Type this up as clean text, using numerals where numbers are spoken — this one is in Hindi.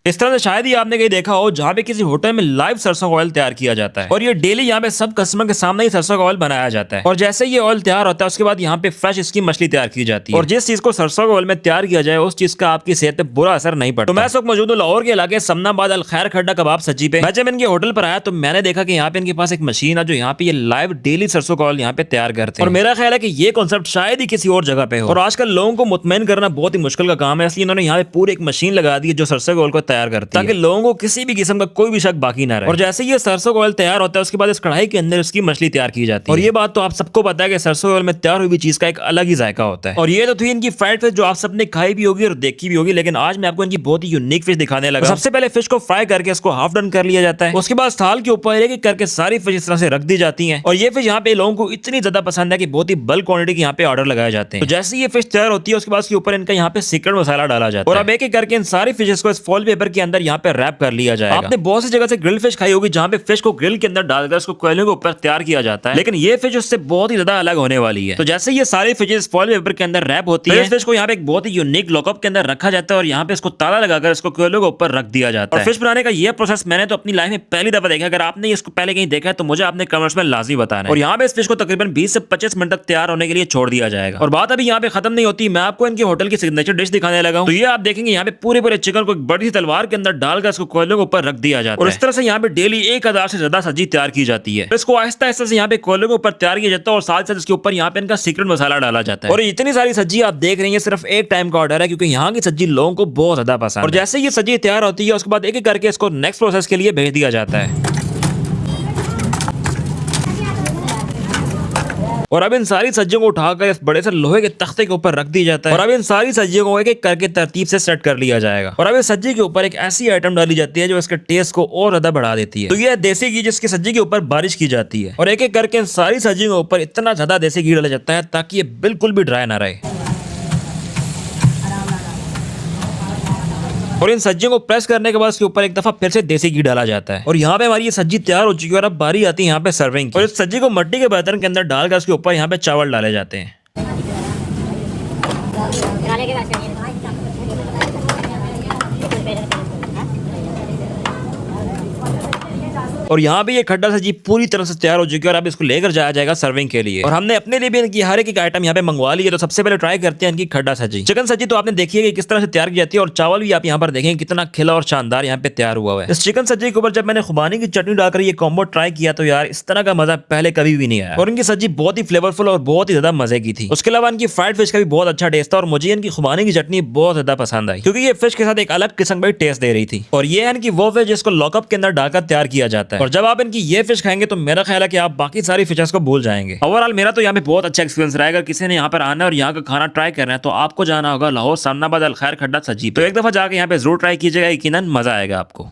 इस तरह से शायद ही आपने कहीं देखा हो जहाँ पे किसी होटल में लाइव सरसों का ऑयल तैयार किया जाता है और ये डेली यहाँ पे सब कस्टमर के सामने ही सरसों का ऑयल बनाया जाता है। और जैसे ये ऑयल तैयार होता है उसके बाद यहाँ पे फ्रेश इसकी मछली तैयार की जाती है और जिस चीज को सरसों के ऑयल में तैयार किया जाए उस चीज का आपकी सेहत पे बुरा असर नहीं पड़ता। तो मैं इस वक्त मौजूद हूँ लाहौर के इलाके समनाबाद अल खैर खड्डा कबाब सज्जी पे। मैं जब इनके होटल पर आया तो मैंने देखा कि यहाँ पे इनके पास एक मशीन है जो यहाँ पे ये लाइव डेली सरसों का ऑयल यहाँ पे तैयार करते हैं और मेरा ख्याल है कि ये कॉन्सेप्ट शायद ही किसी और जगह पे हो। और आजकल लोगों को मुतमईन करना बहुत ही मुश्किल का काम है, इसलिए इन्होंने यहाँ पे पूरी एक मशीन लगा दी है जो सरसों के ऑयल को तैयार करती है ताकि लोगों को किसी भी किस्म का कोई भी शक बाकी ना रहे। और जैसे ये सरसों का ऑयल तैयार होता है उसके बाद इस कढ़ाई के अंदर उसकी मछली तैयार की जाती है। और ये बात तो आप सबको पता है कि सरसों ऑयल में तैयार हुई चीज का एक अलग ही जायका होता है। और ये तो थी इनकी फ्राइड फिश जो आप सबने खाई भी होगी और देखी भी होगी, लेकिन आज मैं आपको इनकी बहुत ही यूनिक फिश दिखाने लगा। सबसे पहले फिश को फ्राई करके इसको हाफ डन कर लिया जाता है, उसके बाद थाल के ऊपर एक एक करके सारी फिश इस तरह से रख दी जाती है। और ये फिश यहाँ पे लोगों को इतनी ज्यादा पसंद है कि बहुत ही बल्क क्वांटिटी के यहाँ पे ऑर्डर लगाए जाते हैं। तो जैसे ये फिश तैयार होती है उसके बाद उसके ऊपर इनका यहाँ पे सीक्रेट मसाला डाला जाता है और अब एक एक करके इन सारी फिशेस को इस फॉइल पेपर के अंदर यहाँ पे रैप कर लिया जाएगा। आपने बहुत सी जगह से ग्रिल फिश खाई होगी जहाँ पे फिश को ग्रिल के अंदर डालकर उसको कोयले के ऊपर तैयार किया जाता है, लेकिन ये फिश उससे बहुत ही ज्यादा अलग होने वाली है। तो जैसे ये सारी फिशेस फॉइल पेपर के अंदर रैप होती है, इस फिश को यहाँ पे एक बहुत ही यूनिक लॉकअप के अंदर रखा जाता है और यहाँ पे इसको ताला लगाकर इसको कोयले के ऊपर रख दिया जाता है। फिश बनाने का ये प्रोसेस मैंने तो अपनी लाइफ में पहली दफा देखा। अगर आपने इसको पहले कहीं देखा है तो मुझे आपने कमेंट्स में लाजमी बताना है। और यहाँ पे इस फिश को तकरीबन 20 से 25 मिनट तक तैयार होने के लिए छोड़ दिया जाएगा। और बात अभी यहाँ पे खत्म नहीं होती, मैं आपको इनके होटल की सिग्नेचर डिश दिखाने लगा हूँ। तो ये आप देखेंगे यहाँ पे पूरे चिकन को एक बड़ी सी तलवार के अंदर डालकर इसको कोयले के ऊपर रख दिया जाता है और इस तरह से यहाँ पे डेली 1000 से ज्यादा सब्जी तैयार की जाती है। इसको आहिस्ता आहिस्ता से यहाँ पे कोयले के ऊपर तैयार किया जाता है और साथ साथ इसके ऊपर यहाँ पे इनका सीक्रेट मसाला डाला जाता है। और इतनी सारी सब्जी आप देख रही है सिर्फ एक टाइम का ऑर्डर है क्योंकि यहाँ की सब्जी लोगों को बहुत ज्यादा पसंद है। और जैसे ये सब्जी तैयार होती है उसके बाद एक एक करके इसको नेक्स्ट प्रोसेस के लिए भेज दिया जाता है। और अब इन सारी सब्जियों को उठाकर इस बड़े से लोहे के तख्ते के ऊपर रख दी जाता है और अब इन सारी सब्जियों को एक एक करके तरतीब से सेट कर लिया जाएगा। और अब इस सब्जी के ऊपर एक ऐसी आइटम डाली जाती है जो इसके टेस्ट को और ज्यादा बढ़ा देती है। तो ये देसी घी जिसकी सब्जी के ऊपर बारिश की जाती है और एक एक करके इन सारी सब्जियों के ऊपर इतना ज्यादा देसी घी डाला जाता है ताकि ये बिल्कुल भी ड्राई ना रहे। और इन सब्जियों को प्रेस करने के बाद उसके ऊपर एक दफा फिर से देसी घी डाला जाता है। और यहाँ पे हमारी ये सब्जी तैयार हो चुकी है और अब बारी आती है यहाँ पे सर्विंग की। और इस सब्जी को मिट्टी के बर्तन के अंदर डालकर उसके ऊपर यहाँ पे चावल डाले जाते हैं। और यहाँ पे ये खड्डा सब्जी पूरी तरह से तैयार हो चुकी है और अब इसको लेकर जाया जाएगा सर्विंग के लिए। और हमने अपने लिए भी इनकी हर एक आइटम यहाँ पे मंगवा ली है। तो सबसे पहले ट्राई करते हैं इनकी खड्डा सब्जी। चिकन सब्जी तो आपने देखी है कि किस तरह से तैयार की जाती है और चावल भी आप यहाँ पर देखेंगे कितना खिला और शानदार यहाँ पे तैयार हुआ है। इस चिकन सब्जी के ऊपर जब मैंने खुबानी की चटनी डालकर ये कॉम्बो ट्राई किया तो यार इस तरह का मजा पहले कभी भी नहीं आया। और इनकी सब्जी बहुत ही फ्लेवरफुल और बहुत ही ज्यादा मजे की थी। उसके अलावा इनकी फ्राइड फिश का भी बहुत अच्छा टेस्ट था और मुझे इनकी खुबानी की चटनी बहुत ज्यादा पसंद आई क्योंकि ये फिश के साथ एक अलग किस्म का टेस्ट दे रही थी। और ये है इनकी वो फिश जिसको लॉकअप के अंदर डालकर तैयार किया जाता है। और जब आप इनकी ये फिश खाएंगे तो मेरा ख्याल है कि आप बाकी सारी फिशेस को भूल जाएंगे। ओवरऑल मेरा तो यहाँ पे बहुत अच्छा एक्सपीरियंस रहेगा। किसी ने यहाँ पर आना है और यहाँ का खाना ट्राई करना है तो आपको जाना होगा लाहौर समनाबाद अल खैर खड्डा सज्जी पे। तो एक दफा जाके यहाँ पे जरूर ट्राई कीजिएगा, यकीनन मजा आएगा आपको।